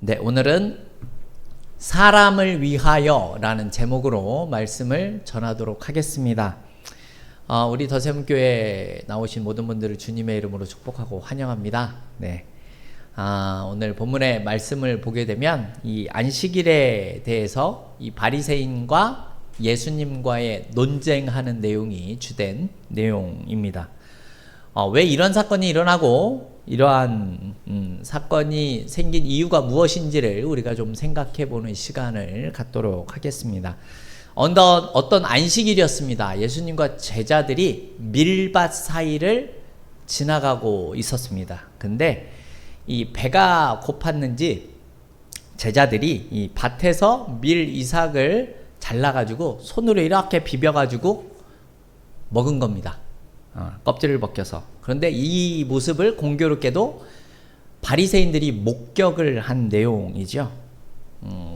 네, 오늘은 사람을 위하여 라는 제목으로 말씀을 전하도록 하겠습니다. 우리 더샘교회 나오신 모든 분들을 주님의 이름으로 축복하고 환영합니다. 네. 오늘 본문의 말씀을 보게 되면 이 안식일에 대해서 이 바리새인과 예수님과의 논쟁하는 내용이 주된 내용입니다. 왜 이런 사건이 일어나고 이러한 사건이 생긴 이유가 무엇인지를 우리가 좀 생각해 보는 시간을 갖도록 하겠습니다. 어떤 안식일이었습니다. 예수님과 제자들이 밀밭 사이를 지나가고 있었습니다. 근데 이 배가 고팠는지 제자들이 이 밭에서 밀 이삭을 잘라가지고 손으로 이렇게 비벼가지고 먹은 겁니다. 껍질을 벗겨서. 그런데 이 모습을 공교롭게도 바리새인들이 목격을 한 내용이죠.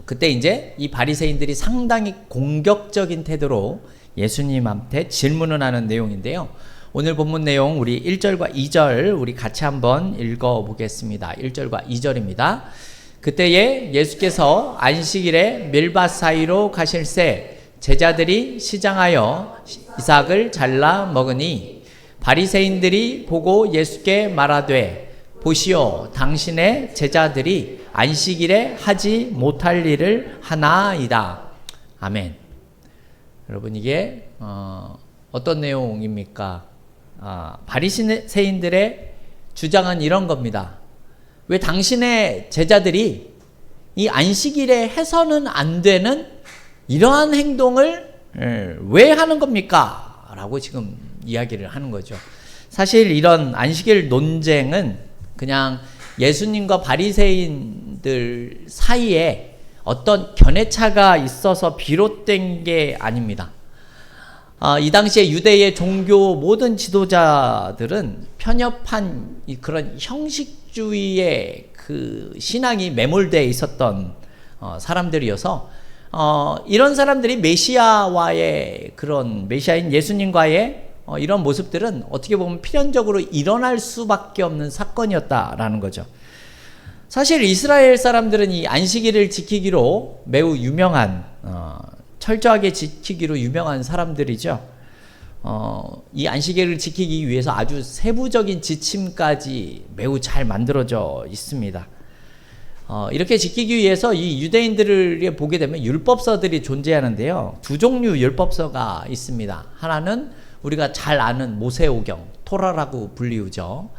그때 이제 이 바리새인들이 상당히 공격적인 태도로 예수님한테 질문을 하는 내용인데요. 오늘 본문 내용 우리 1절과 2절 우리 같이 한번 읽어보겠습니다. 1절과 2절입니다. 그때에 예수께서 안식일에 밀밭 사이로 가실새 제자들이 시장하여 이삭을 잘라 먹으니 바리새인들이 보고 예수께 말하되 보시오 당신의 제자들이 안식일에 하지 못할 일을 하나이다. 아멘. 여러분 이게 어떤 내용입니까? 바리새인들의 주장은 이런 겁니다. 왜 당신의 제자들이 이 안식일에 해서는 안 되는 이러한 행동을 왜 하는 겁니까? 라고 지금 이야기를 하는 거죠. 사실 이런 안식일 논쟁은 그냥 예수님과 바리새인들 사이에 어떤 견해차가 있어서 비롯된 게 아닙니다. 이 당시에 유대의 종교 모든 지도자들은 편협한 그런 형식주의의 그 신앙이 매몰되어 있었던 사람들이어서 이런 사람들이 메시아와의 그런 메시아인 예수님과의 이런 모습들은 어떻게 보면 필연적으로 일어날 수밖에 없는 사건이었다라는 거죠. 사실 이스라엘 사람들은 이 안식일을 지키기로 매우 유명한 철저하게 지키기로 유명한 사람들이죠. 이 안식일을 지키기 위해서 아주 세부적인 지침까지 매우 잘 만들어져 있습니다. 이렇게 지키기 위해서 이 유대인들을 보게 되면 율법서들이 존재하는데요. 두 종류 율법서가 있습니다. 하나는 우리가 잘 아는 모세오경, 토라라고 불리우죠.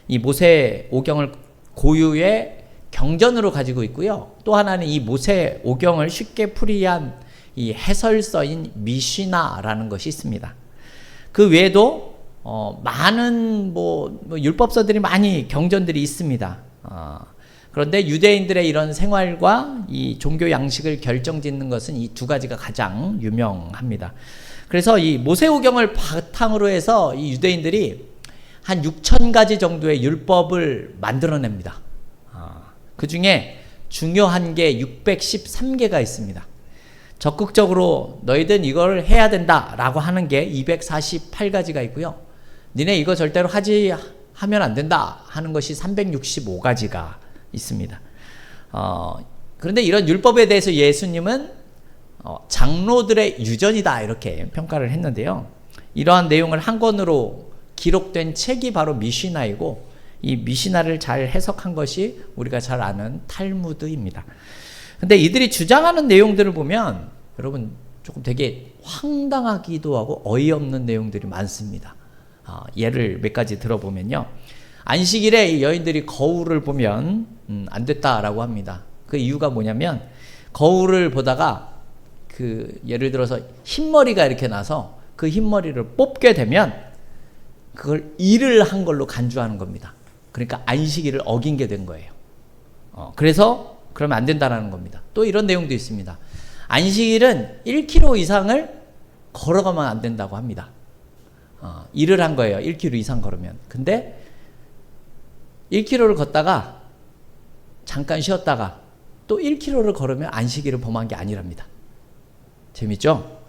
이 모세오경을 고유의 경전으로 가지고 있고요. 또 하나는 이 모세오경을 쉽게 풀이한 이 해설서인 미시나라는 것이 있습니다. 그 외에도 많은 율법서들이 많이 경전들이 있습니다. 그런데 유대인들의 이런 생활과 이 종교 양식을 결정짓는 것은 이 두 가지가 가장 유명합니다. 그래서 이 모세오경을 바탕으로 해서 이 유대인들이 한 6,000가지 정도의 율법을 만들어냅니다. 그 중에 중요한 게 613개가 있습니다. 적극적으로 너희들 이걸 해야 된다라고 하는 게 248가지가 있고요. 니네 이거 절대로 하면 안 된다 하는 것이 365가지가 있습니다. 그런데 이런 율법에 대해서 예수님은 장로들의 유전이다 이렇게 평가를 했는데요. 이러한 내용을 한 권으로 기록된 책이 바로 미시나이고 이 미시나를 잘 해석한 것이 우리가 잘 아는 탈무드입니다. 근데 이들이 주장하는 내용들을 보면 여러분 조금 되게 황당하기도 하고 어이없는 내용들이 많습니다. 예를 몇 가지 들어보면요. 안식일에 여인들이 거울을 보면 안 됐다라고 합니다. 그 이유가 뭐냐면 거울을 보다가 예를 들어서 흰머리가 이렇게 나서 그 흰머리를 뽑게 되면 그걸 일을 한 걸로 간주하는 겁니다. 그러니까 안식일을 어긴 게 된 거예요. 그래서 그러면 안 된다라는 겁니다. 또 이런 내용도 있습니다. 안식일은 1km 이상을 걸어가면 안 된다고 합니다. 일을 한 거예요. 1km 이상 걸으면. 근데 1km를 걷다가 잠깐 쉬었다가 또 1km를 걸으면 안식일을 범한 게 아니랍니다. 재밌죠?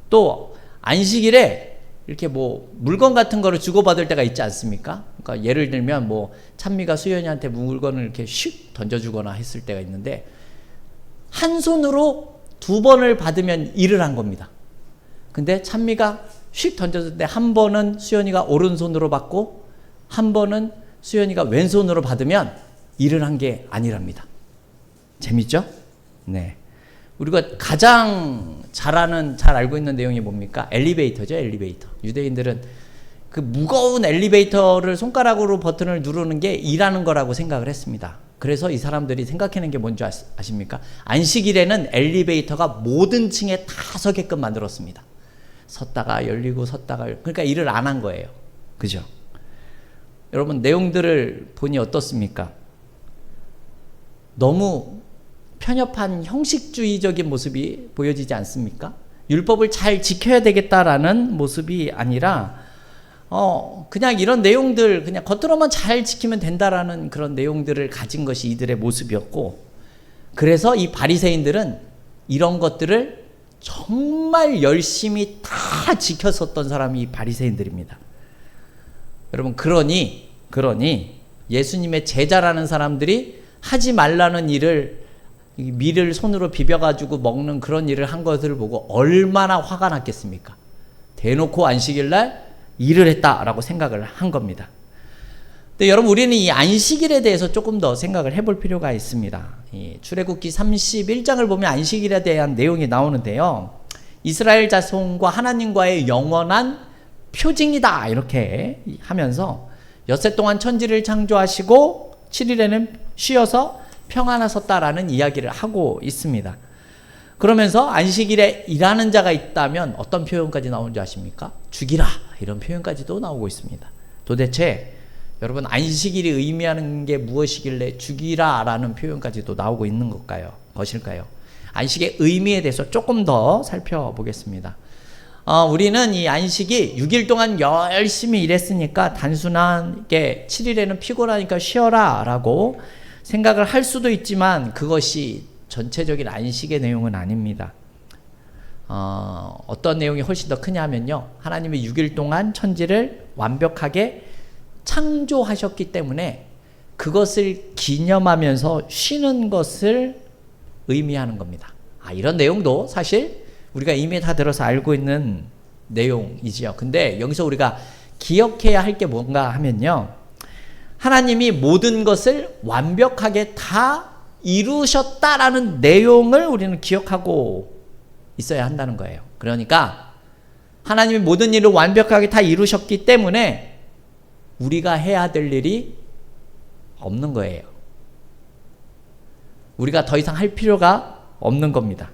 또 안식일에 이렇게 뭐 물건 같은 거를 주고받을 때가 있지 않습니까? 그러니까 예를 들면 뭐 찬미가 수연이한테 물건을 이렇게 슉 던져주거나 했을 때가 있는데, 한 손으로 2번을 받으면 일을 한 겁니다. 근데 찬미가 슉 던졌을 때 한 번은 수연이가 오른손으로 받고 한 번은 수연이가 왼손으로 받으면 일을 한 게 아니랍니다. 재밌죠? 네. 우리가 가장 잘 알고 있는 내용이 뭡니까? 엘리베이터죠, 엘리베이터. 유대인들은 그 무거운 엘리베이터를 손가락으로 버튼을 누르는 게 일하는 거라고 생각을 했습니다. 그래서 이 사람들이 생각하는 게 뭔지 아십니까? 안식일에는 엘리베이터가 모든 층에 다 서게끔 만들었습니다. 섰다가 열리고 섰다가 그러니까 일을 안 한 거예요. 그죠? 여러분, 내용들을 보니 어떻습니까? 너무 편협한 형식주의적인 모습이 보여지지 않습니까? 율법을 잘 지켜야 되겠다라는 모습이 아니라 그냥 이런 내용들, 그냥 겉으로만 잘 지키면 된다라는 그런 내용들을 가진 것이 이들의 모습이었고, 그래서 이 바리새인들은 이런 것들을 정말 열심히 다 지켰었던 사람이 바리새인들입니다. 여러분, 그러니 예수님의 제자라는 사람들이 하지 말라는 일을, 밀을 손으로 비벼가지고 먹는 그런 일을 한 것을 보고 얼마나 화가 났겠습니까? 대놓고 안식일날 일을 했다라고 생각을 한 겁니다. 근데 여러분, 우리는 이 안식일에 대해서 조금 더 생각을 해볼 필요가 있습니다. 이 출애굽기 31장을 보면 안식일에 대한 내용이 나오는데요. 이스라엘 자손과 하나님과의 영원한 표징이다 이렇게 하면서 엿새 동안 천지를 창조하시고 7일에는 쉬어서 평안하셨다라는 이야기를 하고 있습니다. 그러면서 안식일에 일하는 자가 있다면 어떤 표현까지 나오는지 아십니까? 죽이라, 이런 표현까지도 나오고 있습니다. 도대체 여러분, 안식일이 의미하는 게 무엇이길래 죽이라 라는 표현까지도 나오고 있는 것일까요? 안식의 의미에 대해서 조금 더 살펴보겠습니다. 우리는 이 안식이 6일 동안 열심히 일했으니까 단순하게 7일에는 피곤하니까 쉬어라 라고 생각을 할 수도 있지만, 그것이 전체적인 안식의 내용은 아닙니다. 어떤 내용이 훨씬 더 크냐면요, 하나님이 6일 동안 천지를 완벽하게 창조하셨기 때문에 그것을 기념하면서 쉬는 것을 의미하는 겁니다. 이런 내용도 사실 우리가 이미 다 들어서 알고 있는 내용이지요. 근데 여기서 우리가 기억해야 할 게 뭔가 하면요, 하나님이 모든 것을 완벽하게 다 이루셨다라는 내용을 우리는 기억하고 있어야 한다는 거예요. 그러니까 하나님이 모든 일을 완벽하게 다 이루셨기 때문에 우리가 해야 될 일이 없는 거예요. 우리가 더 이상 할 필요가 없는 겁니다.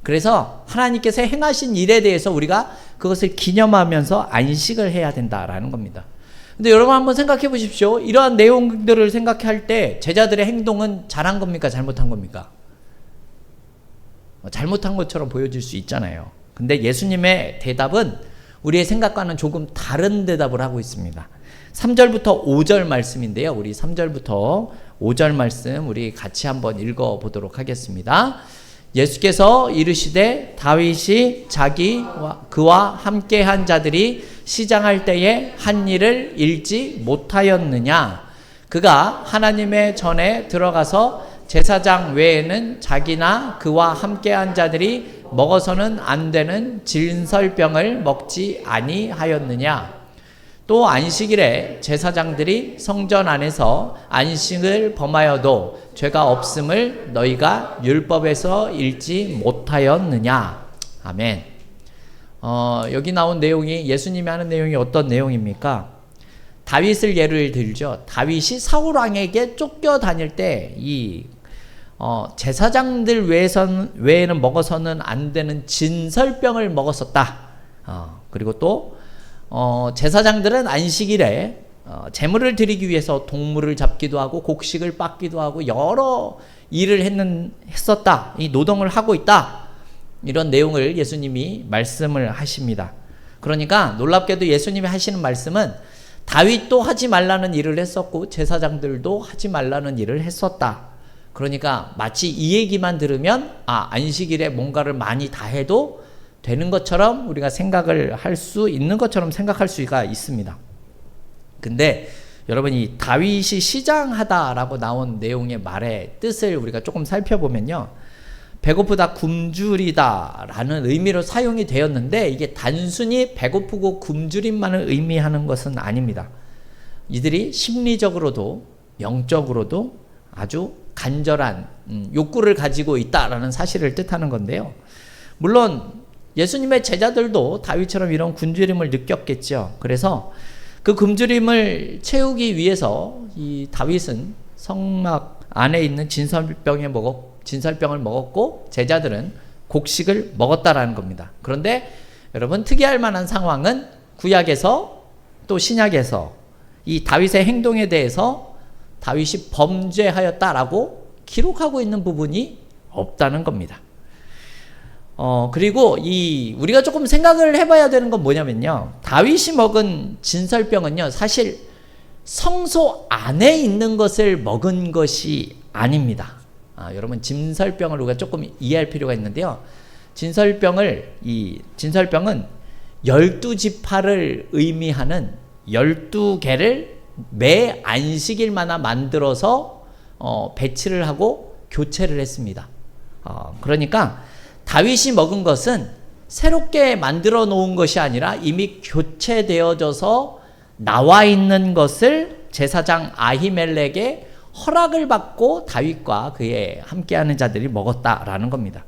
그래서 하나님께서 행하신 일에 대해서 우리가 그것을 기념하면서 안식을 해야 된다라는 겁니다. 근데 여러분, 한번 생각해 보십시오. 이러한 내용들을 생각할 때 제자들의 행동은 잘한 겁니까? 잘못한 겁니까? 잘못한 것처럼 보여질 수 있잖아요. 근데 예수님의 대답은 우리의 생각과는 조금 다른 대답을 하고 있습니다. 3절부터 5절 말씀인데요. 우리 3절부터 5절 말씀 우리 같이 한번 읽어보도록 하겠습니다. 예수께서 이르시되 다윗이 그와 함께한 자들이 시장할 때에 한 일을 잃지 못하였느냐? 그가 하나님의 전에 들어가서 제사장 외에는 자기나 그와 함께한 자들이 먹어서는 안 되는 진설병을 먹지 아니하였느냐? 또 안식일에 제사장들이 성전 안에서 안식을 범하여도 죄가 없음을 너희가 율법에서 읽지 못하였느냐? 아멘. 여기 나온 내용이, 예수님이 하는 내용이 어떤 내용입니까? 다윗을 예를 들죠. 다윗이 사울 왕에게 쫓겨 다닐 때 이 제사장들 외에는 먹어서는 안 되는 진설병을 먹었었다. 그리고 또 제사장들은 안식일에 제물을 드리기 위해서 동물을 잡기도 하고 곡식을 빻기도 하고 여러 일을 했었다. 이 노동을 하고 있다. 이런 내용을 예수님이 말씀을 하십니다. 그러니까 놀랍게도 예수님이 하시는 말씀은 다윗도 하지 말라는 일을 했었고 제사장들도 하지 말라는 일을 했었다. 그러니까 마치 이 얘기만 들으면 안식일에 뭔가를 많이 다 해도 되는 것처럼 우리가 생각을 할 수 있는 것처럼 생각할 수가 있습니다. 근데 여러분, 이 다윗이 시장하다라고 나온 내용의 말의 뜻을 우리가 조금 살펴보면요, 배고프다, 굶주리다 라는 의미로 사용이 되었는데, 이게 단순히 배고프고 굶주림만을 의미하는 것은 아닙니다. 이들이 심리적으로도 영적으로도 아주 간절한 욕구를 가지고 있다라는 사실을 뜻하는 건데요. 물론 예수님의 제자들도 다윗처럼 이런 굶주림을 느꼈겠죠. 그래서 그 굶주림을 채우기 위해서 이 다윗은 성막 안에 있는 진설병을 먹었고 제자들은 곡식을 먹었다라는 겁니다. 그런데 여러분, 특이할 만한 상황은 구약에서 또 신약에서 이 다윗의 행동에 대해서 다윗이 범죄하였다라고 기록하고 있는 부분이 없다는 겁니다. 그리고 우리가 조금 생각을 해봐야 되는 건 뭐냐면요, 다윗이 먹은 진설병은요, 사실 성소 안에 있는 것을 먹은 것이 아닙니다. 여러분, 진설병을 우리가 조금 이해할 필요가 있는데요, 진설병은 12지파를 의미하는 12개를 매 안식일마다 만들어서 배치를 하고 교체를 했습니다. 그러니까 다윗이 먹은 것은 새롭게 만들어 놓은 것이 아니라 이미 교체되어져서 나와 있는 것을 제사장 아히멜렉의 허락을 받고 다윗과 그의 함께하는 자들이 먹었다라는 겁니다.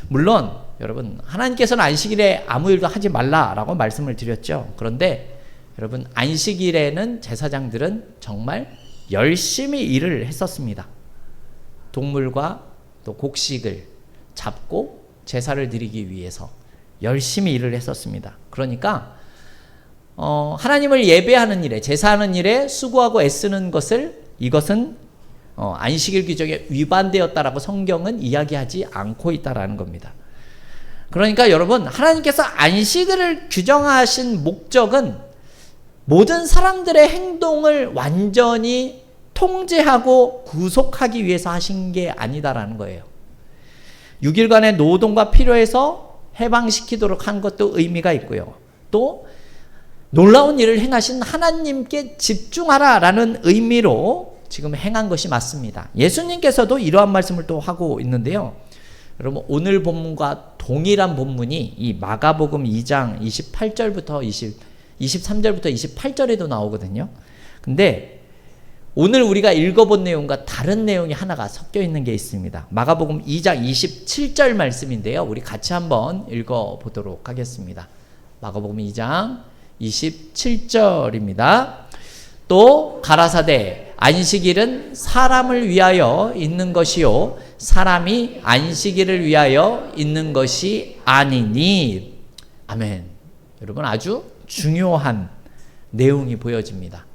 물론 여러분, 하나님께서는 안식일에 아무 일도 하지 말라라고 말씀을 드렸죠. 그런데 여러분, 안식일에는 제사장들은 정말 열심히 일을 했었습니다. 동물과 또 곡식을 잡고 제사를 드리기 위해서 열심히 일을 했었습니다. 그러니까 하나님을 예배하는 일에, 제사하는 일에 수고하고 애쓰는 이것은 안식일 규정에 위반되었다라고 성경은 이야기하지 않고 있다라는 겁니다. 그러니까 여러분, 하나님께서 안식일을 규정하신 목적은 모든 사람들의 행동을 완전히 통제하고 구속하기 위해서 하신 게 아니다라는 거예요. 6일간의 노동과 필요해서 해방시키도록 한 것도 의미가 있고요. 또 놀라운 일을 행하신 하나님께 집중하라라는 의미로 지금 행한 것이 맞습니다. 예수님께서도 이러한 말씀을 또 하고 있는데요. 여러분, 오늘 본문과 동일한 본문이 이 마가복음 2장 23절부터 28절에도 나오거든요. 근데 오늘 우리가 읽어본 내용과 다른 내용이 하나가 섞여 있는 게 있습니다. 마가복음 2장 27절 말씀인데요, 우리 같이 한번 읽어보도록 하겠습니다. 마가복음 2장 27절입니다. 또 가라사대 안식일은 사람을 위하여 있는 것이요 사람이 안식일을 위하여 있는 것이 아니니. 아멘. 여러분, 아주 중요한 내용이 보여집니다.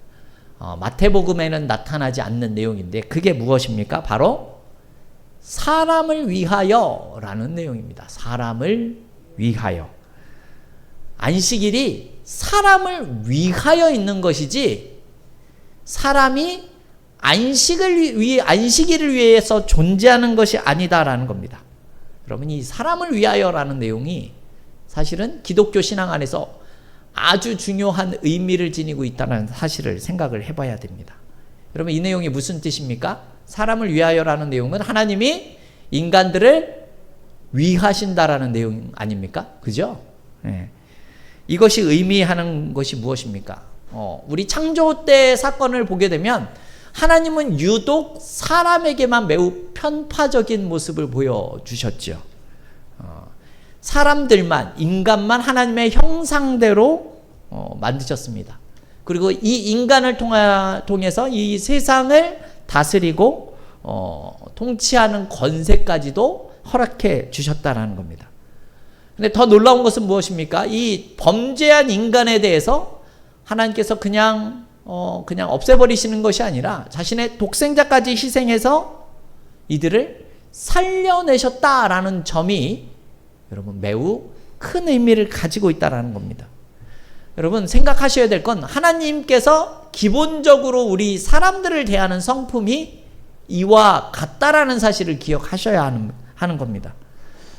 마태복음에는 나타나지 않는 내용인데 그게 무엇입니까? 바로 사람을 위하여 라는 내용입니다. 사람을 위하여. 안식일이 사람을 위하여 있는 것이지 사람이 안식일을 위해서 존재하는 것이 아니다라는 겁니다. 여러분, 이 사람을 위하여라는 내용이 사실은 기독교 신앙 안에서 아주 중요한 의미를 지니고 있다는 사실을 생각을 해봐야 됩니다. 여러분, 이 내용이 무슨 뜻입니까? 사람을 위하여라는 내용은 하나님이 인간들을 위하신다라는 내용 아닙니까? 그죠? 네. 이것이 의미하는 것이 무엇입니까? 우리 창조 때 사건을 보게 되면 하나님은 유독 사람에게만 매우 편파적인 모습을 보여주셨죠. 사람들만, 인간만 하나님의 형상대로 만드셨습니다. 그리고 이 인간을 통해서 이 세상을 다스리고 통치하는 권세까지도 허락해 주셨다라는 겁니다. 근데 더 놀라운 것은 무엇입니까? 이 범죄한 인간에 대해서 하나님께서 그냥 없애버리시는 것이 아니라 자신의 독생자까지 희생해서 이들을 살려내셨다라는 점이 여러분 매우 큰 의미를 가지고 있다는 겁니다. 여러분, 생각하셔야 될 건 하나님께서 기본적으로 우리 사람들을 대하는 성품이 이와 같다라는 사실을 기억하셔야 하는 겁니다.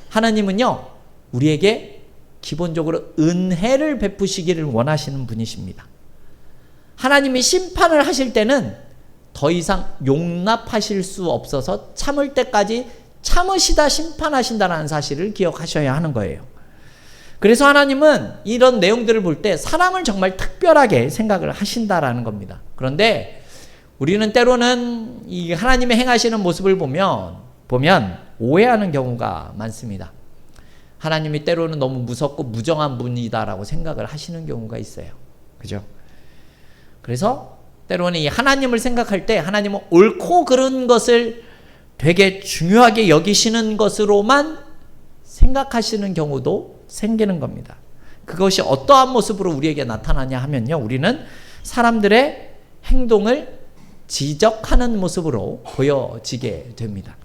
하나님은요, 우리에게 기본적으로 은혜를 베푸시기를 원하시는 분이십니다. 하나님이 심판을 하실 때는 더 이상 용납하실 수 없어서 참을 때까지 참으시다 심판하신다는 사실을 기억하셔야 하는 거예요. 그래서 하나님은 이런 내용들을 볼 때 사람을 정말 특별하게 생각을 하신다라는 겁니다. 그런데 우리는 때로는 이 하나님의 행하시는 모습을 보면 오해하는 경우가 많습니다. 하나님이 때로는 너무 무섭고 무정한 분이다라고 생각을 하시는 경우가 있어요. 그죠? 그래서 때로는 이 하나님을 생각할 때 하나님은 옳고 그른 것을 되게 중요하게 여기시는 것으로만 생각하시는 경우도 생기는 겁니다. 그것이 어떠한 모습으로 우리에게 나타나냐 하면요, 우리는 사람들의 행동을 지적하는 모습으로 보여지게 됩니다.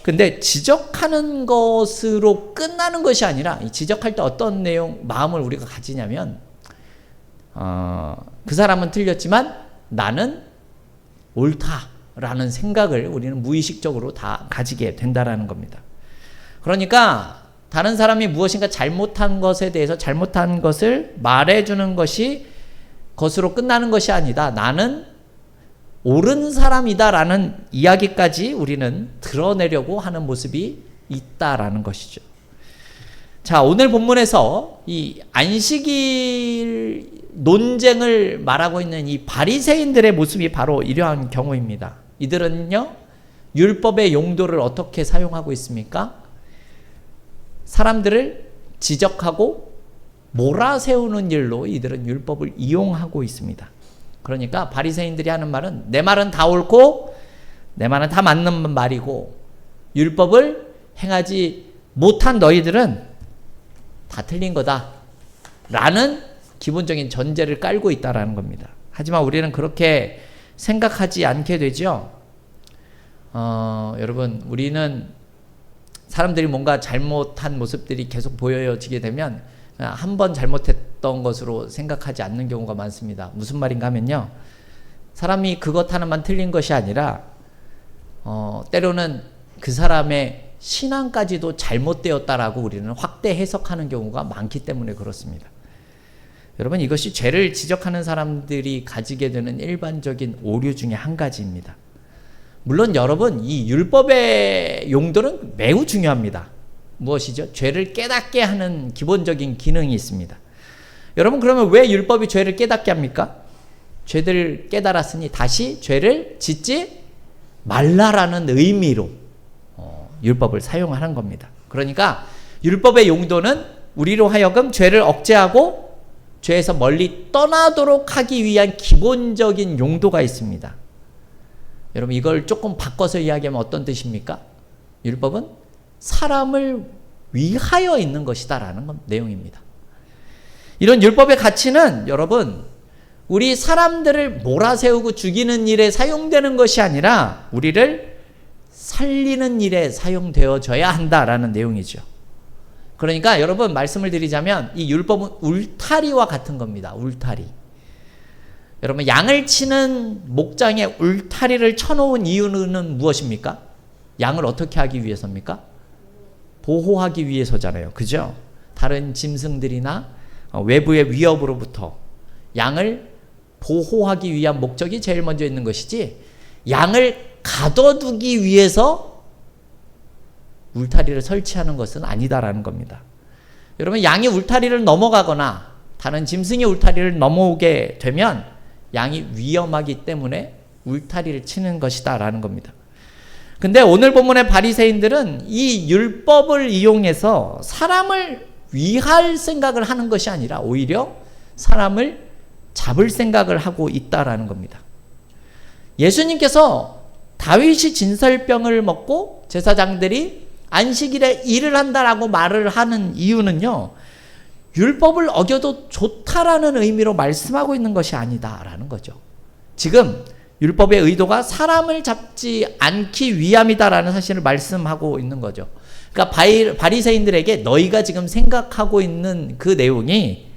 근데 지적하는 것으로 끝나는 것이 아니라 이 지적할 때 어떤 마음을 우리가 가지냐면 그 사람은 틀렸지만 나는 옳다라는 생각을 우리는 무의식적으로 다 가지게 된다라는 겁니다. 그러니까 다른 사람이 무엇인가 잘못한 것에 대해서 잘못한 것을 말해주는 것이 것으로 끝나는 것이 아니다. 나는 옳은 사람이다라는 이야기까지 우리는 드러내려고 하는 모습이 있다라는 것이죠. 자, 오늘 본문에서 이 안식일 논쟁을 말하고 있는 이 바리새인들의 모습이 바로 이러한 경우입니다. 이들은요, 율법의 용도를 어떻게 사용하고 있습니까? 사람들을 지적하고 몰아세우는 일로 이들은 율법을 이용하고 있습니다. 그러니까 바리새인들이 하는 말은 내 말은 다 옳고 내 말은 다 맞는 말이고 율법을 행하지 못한 너희들은 다 틀린 거다 라는 기본적인 전제를 깔고 있다라는 겁니다. 하지만 우리는 그렇게 생각하지 않게 되죠. 여러분, 우리는 사람들이 뭔가 잘못한 모습들이 계속 보여지게 되면 한 번 잘못했던 것으로 생각하지 않는 경우가 많습니다. 무슨 말인가 하면요, 사람이 그것 하나만 틀린 것이 아니라 때로는 그 사람의 신앙까지도 잘못되었다라고 우리는 확대 해석하는 경우가 많기 때문에 그렇습니다. 여러분, 이것이 죄를 지적하는 사람들이 가지게 되는 일반적인 오류 중에 한 가지입니다. 물론 여러분, 이 율법의 용도는 매우 중요합니다. 무엇이죠? 죄를 깨닫게 하는 기본적인 기능이 있습니다. 여러분, 그러면 왜 율법이 죄를 깨닫게 합니까? 죄를 깨달았으니 다시 죄를 짓지 말라라는 의미로 율법을 사용하는 겁니다. 그러니까 율법의 용도는 우리로 하여금 죄를 억제하고 죄에서 멀리 떠나도록 하기 위한 기본적인 용도가 있습니다. 여러분, 이걸 조금 바꿔서 이야기하면 어떤 뜻입니까? 율법은 사람을 위하여 있는 것이다 라는 내용입니다. 이런 율법의 가치는 여러분, 우리 사람들을 몰아세우고 죽이는 일에 사용되는 것이 아니라 우리를 살리는 일에 사용되어져야 한다라는 내용이죠. 그러니까 여러분, 말씀을 드리자면 이 율법은 울타리와 같은 겁니다. 울타리. 여러분, 양을 치는 목장에 울타리를 쳐놓은 이유는 무엇입니까? 양을 어떻게 하기 위해서입니까? 보호하기 위해서잖아요. 그죠? 다른 짐승들이나 외부의 위협으로부터 양을 보호하기 위한 목적이 제일 먼저 있는 것이지, 양을 가둬두기 위해서 울타리를 설치하는 것은 아니다라는 겁니다. 여러분, 양이 울타리를 넘어가거나 다른 짐승이 울타리를 넘어오게 되면 양이 위험하기 때문에 울타리를 치는 것이다 라는 겁니다. 근데 오늘 본문의 바리새인들은 이 율법을 이용해서 사람을 위할 생각을 하는 것이 아니라 오히려 사람을 잡을 생각을 하고 있다라는 겁니다. 예수님께서 다윗이 진설병을 먹고 제사장들이 안식일에 일을 한다라고 말을 하는 이유는요, 율법을 어겨도 좋다라는 의미로 말씀하고 있는 것이 아니다라는 거죠. 지금 율법의 의도가 사람을 잡지 않기 위함이다라는 사실을 말씀하고 있는 거죠. 그러니까 바리새인들에게 너희가 지금 생각하고 있는 그 내용이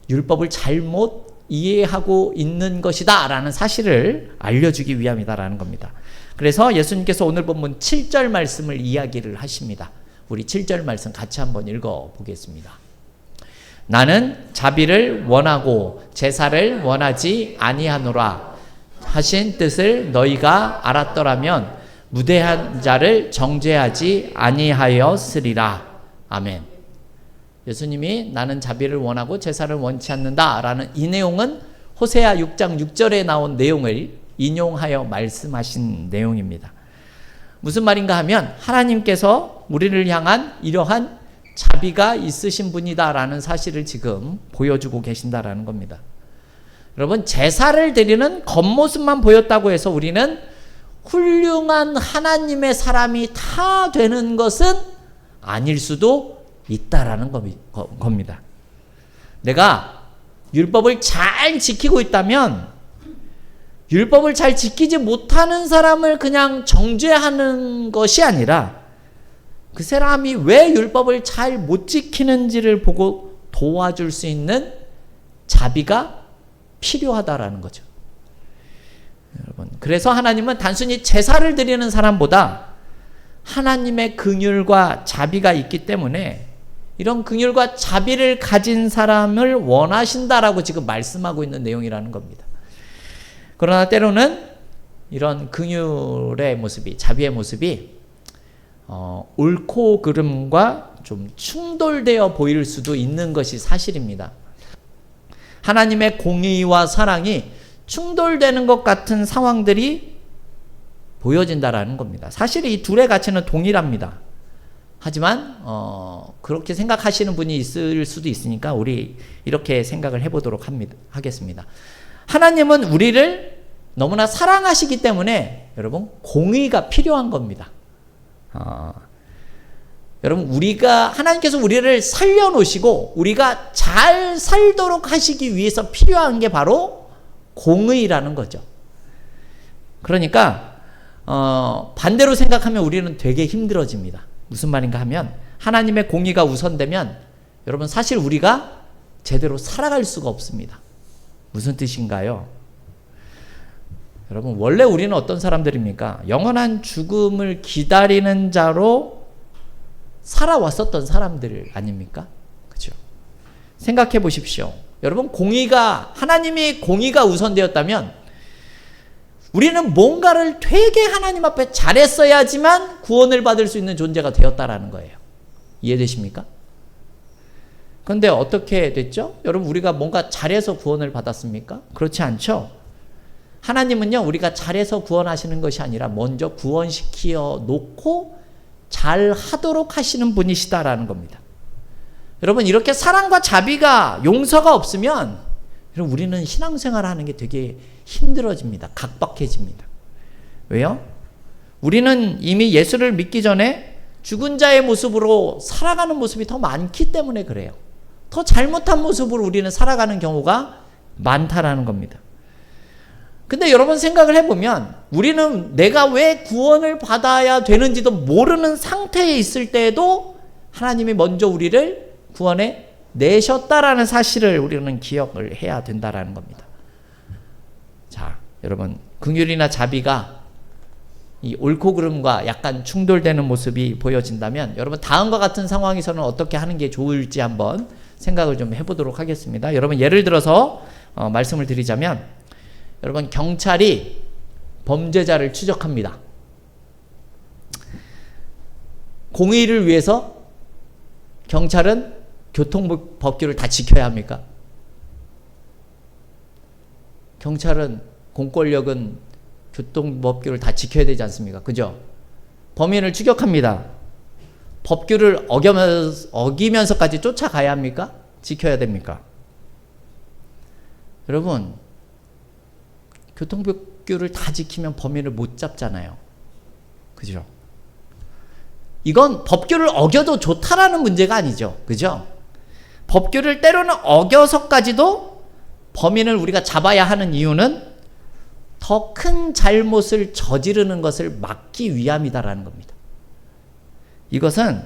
율법을 잘못 이해하고 있는 것이다 라는 사실을 알려주기 위함이다라는 겁니다. 그래서 예수님께서 오늘 본문 7절 말씀을 이야기를 하십니다. 우리 7절 말씀 같이 한번 읽어보겠습니다. 나는 자비를 원하고 제사를 원하지 아니하노라 하신 뜻을 너희가 알았더라면 무대한 자를 정죄하지 아니하였으리라. 아멘. 예수님이 나는 자비를 원하고 제사를 원치 않는다 라는 이 내용은 호세아 6장 6절에 나온 내용을 인용하여 말씀하신 내용입니다. 무슨 말인가 하면 하나님께서 우리를 향한 이러한 자비가 있으신 분이다라는 사실을 지금 보여주고 계신다라는 겁니다. 여러분, 제사를 드리는 겉모습만 보였다고 해서 우리는 훌륭한 하나님의 사람이 다 되는 것은 아닐 수도 있다라는 겁니다. 내가 율법을 잘 지키고 있다면 율법을 잘 지키지 못하는 사람을 그냥 정죄하는 것이 아니라 그 사람이 왜 율법을 잘 못 지키는지를 보고 도와줄 수 있는 자비가 필요하다라는 거죠. 여러분, 그래서 하나님은 단순히 제사를 드리는 사람보다 하나님의 긍휼과 자비가 있기 때문에 이런 긍휼과 자비를 가진 사람을 원하신다라고 지금 말씀하고 있는 내용이라는 겁니다. 그러나 때로는 이런 긍휼의 모습이, 자비의 모습이 옳고 그름과 좀 충돌되어 보일 수도 있는 것이 사실입니다. 하나님의 공의와 사랑이 충돌되는 것 같은 상황들이 보여진다라는 겁니다. 사실 이 둘의 가치는 동일합니다. 하지만 그렇게 생각하시는 분이 있을 수도 있으니까 우리 이렇게 생각을 해보도록 하겠습니다. 하나님은 우리를 너무나 사랑하시기 때문에 여러분 공의가 필요한 겁니다. 여러분, 하나님께서 우리를 살려놓으시고 우리가 잘 살도록 하시기 위해서 필요한 게 바로 공의라는 거죠. 그러니까 반대로 생각하면 우리는 되게 힘들어집니다. 무슨 말인가 하면 하나님의 공의가 우선되면 여러분 사실 우리가 제대로 살아갈 수가 없습니다. 무슨 뜻인가요? 여러분, 원래 우리는 어떤 사람들입니까? 영원한 죽음을 기다리는 자로 살아왔었던 사람들 아닙니까? 그죠? 생각해 보십시오. 여러분, 하나님의 공의가 우선되었다면 우리는 뭔가를 되게 하나님 앞에 잘했어야지만 구원을 받을 수 있는 존재가 되었다라는 거예요. 이해되십니까? 그런데 어떻게 됐죠? 여러분, 우리가 뭔가 잘해서 구원을 받았습니까? 그렇지 않죠? 하나님은요, 우리가 잘해서 구원하시는 것이 아니라 먼저 구원시켜 놓고 잘 하도록 하시는 분이시다라는 겁니다. 여러분, 이렇게 사랑과 자비가, 용서가 없으면 우리는 신앙생활 하는 게 되게 힘들어집니다. 각박해집니다. 왜요? 우리는 이미 예수를 믿기 전에 죽은 자의 모습으로 살아가는 모습이 더 많기 때문에 그래요. 더 잘못한 모습으로 우리는 살아가는 경우가 많다라는 겁니다. 근데 여러분 생각을 해보면 우리는 내가 왜 구원을 받아야 되는지도 모르는 상태에 있을 때에도 하나님이 먼저 우리를 구원해 내셨다라는 사실을 우리는 기억을 해야 된다라는 겁니다. 자, 여러분, 긍휼이나 자비가 이 옳고 그름과 약간 충돌되는 모습이 보여진다면 여러분 다음과 같은 상황에서는 어떻게 하는 게 좋을지 한번 생각을 좀 해보도록 하겠습니다. 여러분, 예를 들어서 말씀을 드리자면 여러분, 경찰이 범죄자를 추적합니다. 공의를 위해서 경찰은 교통법규를 다 지켜야 합니까? 경찰은, 공권력은 교통법규를 다 지켜야 되지 않습니까? 그죠? 범인을 추격합니다. 법규를 어기면서까지 쫓아가야 합니까? 지켜야 됩니까? 여러분, 교통법규를 다 지키면 범인을 못 잡잖아요. 그죠? 이건 법규를 어겨도 좋다라는 문제가 아니죠. 그죠? 법규를 때로는 어겨서까지도 범인을 우리가 잡아야 하는 이유는 더 큰 잘못을 저지르는 것을 막기 위함이다라는 겁니다. 이것은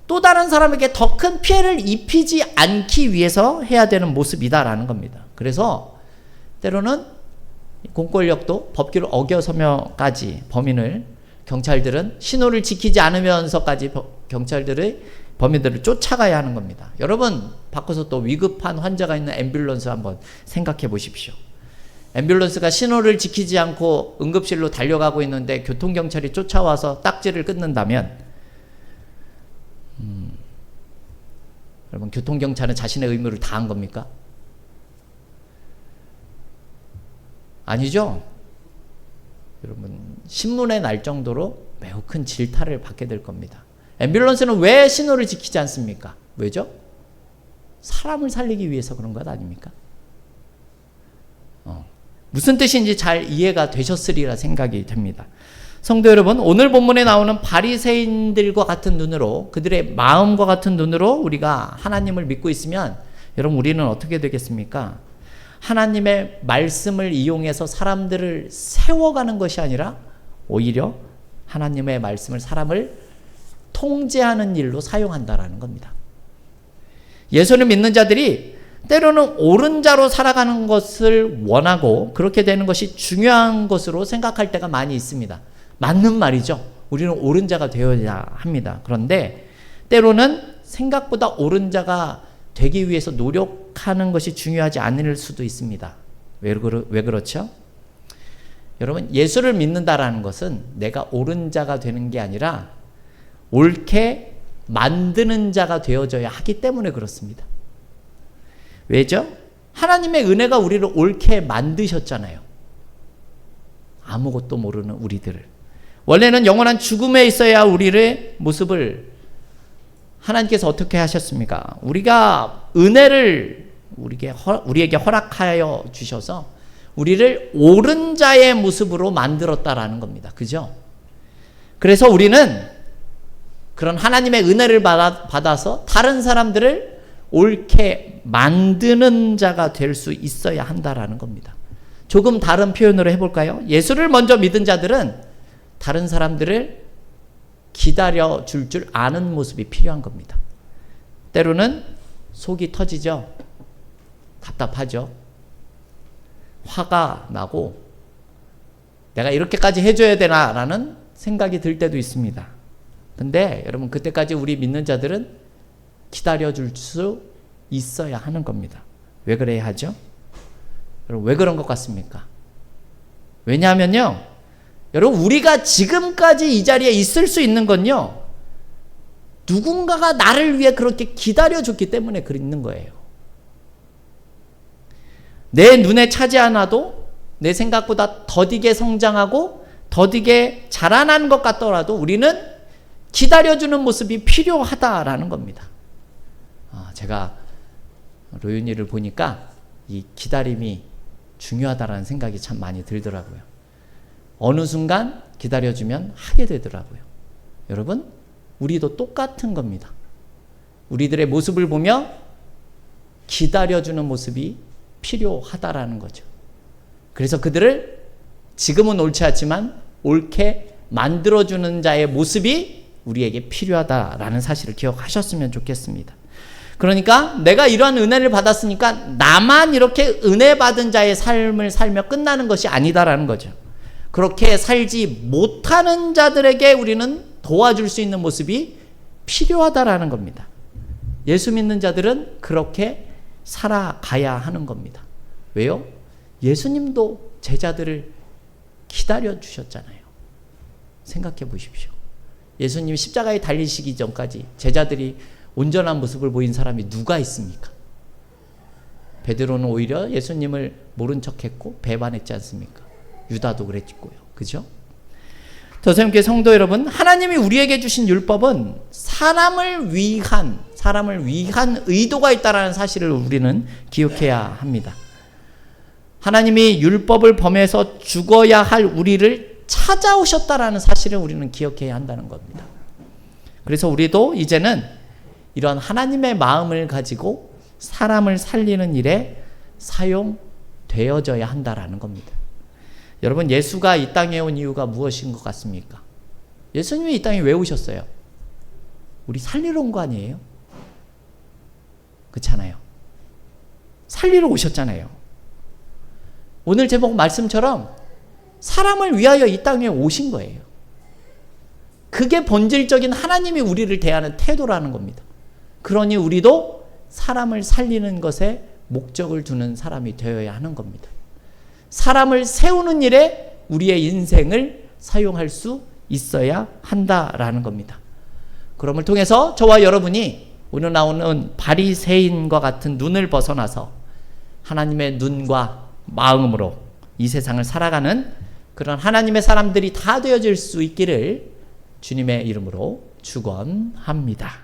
또 다른 사람에게 더 큰 피해를 입히지 않기 위해서 해야 되는 모습이다라는 겁니다. 그래서 때로는 공권력도 법규를 어겨서며까지 경찰들은 신호를 지키지 않으면서까지 경찰들의 범인들을 쫓아가야 하는 겁니다. 여러분, 바꿔서 또 위급한 환자가 있는 앰뷸런스 한번 생각해 보십시오. 앰뷸런스가 신호를 지키지 않고 응급실로 달려가고 있는데 교통경찰이 쫓아와서 딱지를 끊는다면, 여러분, 교통경찰은 자신의 의무를 다한 겁니까? 아니죠? 여러분, 신문에 날 정도로 매우 큰 질타를 받게 될 겁니다. 앰뷸런스는 왜 신호를 지키지 않습니까? 왜죠? 사람을 살리기 위해서 그런 것 아닙니까? 무슨 뜻인지 잘 이해가 되셨으리라 생각이 됩니다. 성도 여러분, 오늘 본문에 나오는 바리새인들과 같은 눈으로, 그들의 마음과 같은 눈으로 우리가 하나님을 믿고 있으면 여러분, 우리는 어떻게 되겠습니까? 하나님의 말씀을 이용해서 사람들을 세워가는 것이 아니라 오히려 하나님의 말씀을 사람을 통제하는 일로 사용한다라는 겁니다. 예수를 믿는 자들이 때로는 옳은 자로 살아가는 것을 원하고 그렇게 되는 것이 중요한 것으로 생각할 때가 많이 있습니다. 맞는 말이죠. 우리는 옳은 자가 되어야 합니다. 그런데 때로는 생각보다 옳은 자가 되기 위해서 노력하는 것이 중요하지 않을 수도 있습니다. 왜 그렇죠? 여러분, 예수를 믿는다라는 것은 내가 옳은 자가 되는 게 아니라 옳게 만드는 자가 되어져야 하기 때문에 그렇습니다. 왜죠? 하나님의 은혜가 우리를 옳게 만드셨잖아요. 아무것도 모르는 우리들을. 원래는 영원한 죽음에 있어야 우리의 모습을 하나님께서 어떻게 하셨습니까? 우리가 은혜를 우리에게 허락하여 주셔서 우리를 옳은 자의 모습으로 만들었다라는 겁니다. 그죠? 그래서 우리는 그런 하나님의 은혜를 받아서 다른 사람들을 옳게 만드는 자가 될 수 있어야 한다라는 겁니다. 조금 다른 표현으로 해볼까요? 예수를 먼저 믿은 자들은 다른 사람들을 기다려 줄 아는 모습이 필요한 겁니다. 때로는 속이 터지죠. 답답하죠. 화가 나고 내가 이렇게까지 해줘야 되나라는 생각이 들 때도 있습니다. 근데 여러분, 그때까지 우리 믿는 자들은 기다려줄 수 있어야 하는 겁니다. 왜 그래야 하죠? 여러분, 왜 그런 것 같습니까? 왜냐하면요, 여러분, 우리가 지금까지 이 자리에 있을 수 있는 건요, 누군가가 나를 위해 그렇게 기다려줬기 때문에 있는 거예요. 내 눈에 차지 않아도 내 생각보다 더디게 성장하고 더디게 자라난 것 같더라도 우리는 기다려주는 모습이 필요하다라는 겁니다. 제가 로윤이를 보니까 이 기다림이 중요하다라는 생각이 참 많이 들더라고요. 어느 순간 기다려주면 하게 되더라고요. 여러분, 우리도 똑같은 겁니다. 우리들의 모습을 보며 기다려주는 모습이 필요하다라는 거죠. 그래서 그들을 지금은 옳지 않지만 옳게 만들어주는 자의 모습이 우리에게 필요하다라는 사실을 기억하셨으면 좋겠습니다. 그러니까 내가 이러한 은혜를 받았으니까 나만 이렇게 은혜 받은 자의 삶을 살며 끝나는 것이 아니다라는 거죠. 그렇게 살지 못하는 자들에게 우리는 도와줄 수 있는 모습이 필요하다라는 겁니다. 예수 믿는 자들은 그렇게 살아가야 하는 겁니다. 왜요? 예수님도 제자들을 기다려 주셨잖아요. 생각해 보십시오. 예수님이 십자가에 달리시기 전까지 제자들이 온전한 모습을 보인 사람이 누가 있습니까? 베드로는 오히려 예수님을 모른 척했고 배반했지 않습니까? 유다도 그랬고요. 그죠? 더샘교회 성도 여러분, 하나님이 우리에게 주신 율법은 사람을 위한 의도가 있다는 사실을 우리는 기억해야 합니다. 하나님이 율법을 범해서 죽어야 할 우리를 찾아오셨다라는 사실을 우리는 기억해야 한다는 겁니다. 그래서 우리도 이제는 이런 하나님의 마음을 가지고 사람을 살리는 일에 사용되어져야 한다라는 겁니다. 여러분, 예수가 이 땅에 온 이유가 무엇인 것 같습니까? 예수님이 이 땅에 왜 오셨어요? 우리 살리러 온 거 아니에요? 그렇잖아요. 살리러 오셨잖아요. 오늘 제목 말씀처럼 사람을 위하여 이 땅에 오신 거예요. 그게 본질적인 하나님이 우리를 대하는 태도라는 겁니다. 그러니 우리도 사람을 살리는 것에 목적을 두는 사람이 되어야 하는 겁니다. 사람을 세우는 일에 우리의 인생을 사용할 수 있어야 한다라는 겁니다. 그럼을 통해서 저와 여러분이 오늘 나오는 바리새인과 같은 눈을 벗어나서 하나님의 눈과 마음으로 이 세상을 살아가는 그런 하나님의 사람들이 다 되어질 수 있기를 주님의 이름으로 축원합니다.